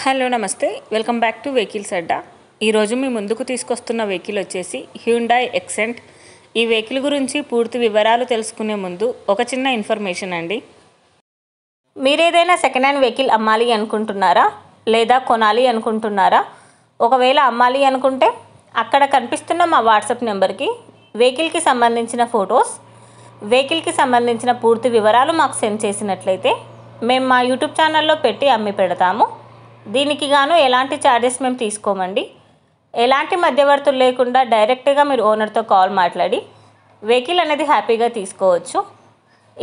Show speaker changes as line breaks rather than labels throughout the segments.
Hello నమస్తే welcome back to vehicles అడ్డా. ఈరోజు మీ ముందుకు తీసుకొస్తున్న వెహికల్ వచ్చేసి హ్యుండాయ్ ఎక్సెంట్. ఈ వెహికల్ గురించి పూర్తి వివరాలు తెలుసుకునే ముందు ఒక చిన్న ఇన్ఫర్మేషన్ అండి. మీరేదైనా సెకండ్ హ్యాండ్ వెహికల్ అమ్మాలి అనుకుంటున్నారా లేదా కొనాలి అనుకుంటున్నారా? ఒకవేళ అమ్మాలి అనుకుంటే అక్కడ కనిపిస్తున్న మా వాట్సాప్ నెంబర్కి వెహికల్కి సంబంధించిన ఫొటోస్, వెహికల్కి సంబంధించిన పూర్తి వివరాలు మాకు సెండ్ చేసినట్లయితే మేము మా యూట్యూబ్ ఛానల్లో పెట్టి అమ్మి పెడతాము. దీనికి గాను ఎలాంటి ఛార్జెస్ మేము తీసుకోమండి. ఎలాంటి మధ్యవర్తులు లేకుండా డైరెక్ట్గా మీరు ఓనర్తో కాల్ మాట్లాడి వెహికల్ అనేది హ్యాపీగా తీసుకోవచ్చు.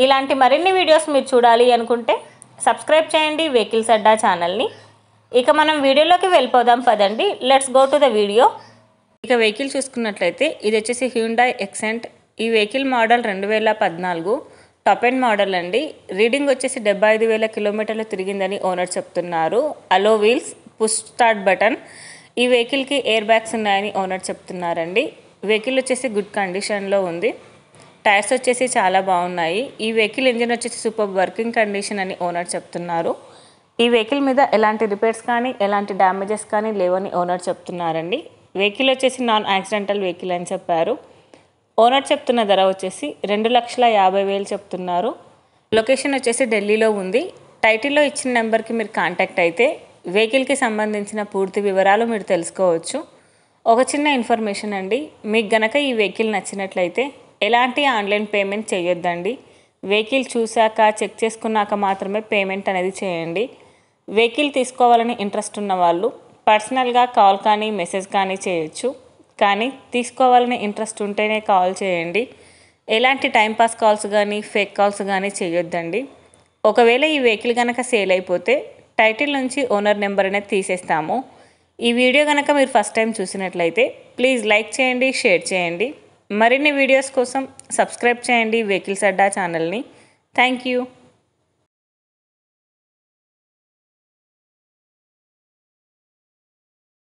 ఇలాంటి మరిన్ని వీడియోస్ మీరు చూడాలి అనుకుంటే సబ్స్క్రైబ్ చేయండి వెహికల్స్ అడ్డా ఛానల్ని. ఇక మనం వీడియోలోకి వెళ్ళిపోదాం పదండి. Let's go to the video. ఇక వెహికల్ చూసుకున్నట్లయితే ఇది వచ్చేసి హ్యుండాయ్ ఎక్సెంట్. ఈ vehicle model 2014 top end model అండి. రీడింగ్ వచ్చేసి 75,000 కిలోమీటర్లు తిరిగిందని ఓనర్ చెప్తున్నారు. అలో వీల్స్, పుష్ స్టార్ట్ బటన్. ఈ వెహికల్కి ఎయిర్ బ్యాగ్స్ ఉన్నాయని ఓనర్ చెప్తున్నారండి. వెహికల్ వచ్చేసి గుడ్ కండిషన్లో ఉంది. టైర్స్ వచ్చేసి చాలా బాగున్నాయి. ఈ వెహికల్ ఇంజిన్ వచ్చేసి సూపర్ వర్కింగ్ కండిషన్ అని ఓనర్ చెప్తున్నారు. ఈ వెహికల్ మీద ఎలాంటి రిపేర్స్ కానీ ఎలాంటి డ్యామేజెస్ కానీ లేవని ఓనర్ చెప్తున్నారండి. వెహికల్ వచ్చేసి నాన్ యాక్సిడెంటల్ వెహికల్ అని చెప్పారు. ఓనర్ చెప్తున్న ధర వచ్చేసి 2,50,000 చెప్తున్నారు. లొకేషన్ వచ్చేసి ఢిల్లీలో ఉంది. టైటిల్లో ఇచ్చిన నెంబర్కి మీరు కాంటాక్ట్ అయితే వెహికల్కి సంబంధించిన పూర్తి వివరాలు మీరు తెలుసుకోవచ్చు. ఒక చిన్న ఇన్ఫర్మేషన్ అండి, మీకు గనక ఈ వెహికల్ నచ్చినట్లయితే ఎలాంటి ఆన్లైన్ పేమెంట్ చేయొద్దండి. వెహికల్ చూశాక చెక్ చేసుకున్నాక మాత్రమే పేమెంట్ అనేది చేయండి. వెహికల్ తీసుకోవాలని ఇంట్రెస్ట్ ఉన్న వాళ్ళు పర్సనల్గా కాల్ కానీ మెసేజ్ కానీ చేయొచ్చు. కానీ తీసుకోవాలని ఇంట్రెస్ట్ ఉంటేనే కాల్ చేయండి. ఎలాంటి టైంపాస్ కాల్స్ కానీ ఫేక్ కాల్స్ కానీ చేయొద్దండి. ఒకవేళ ఈ వెహికల్ కనుక సేల్ అయిపోతే టైటిల్ నుంచి ఓనర్ నెంబర్ అనేది తీసేస్తాము. ఈ వీడియో కనుక మీరు ఫస్ట్ టైం చూసినట్లయితే ప్లీజ్ లైక్ చేయండి, షేర్ చేయండి. మరిన్ని వీడియోస్ కోసం సబ్స్క్రైబ్ చేయండి వెహికల్స్ అడ్డా ఛానల్ని. Thank you.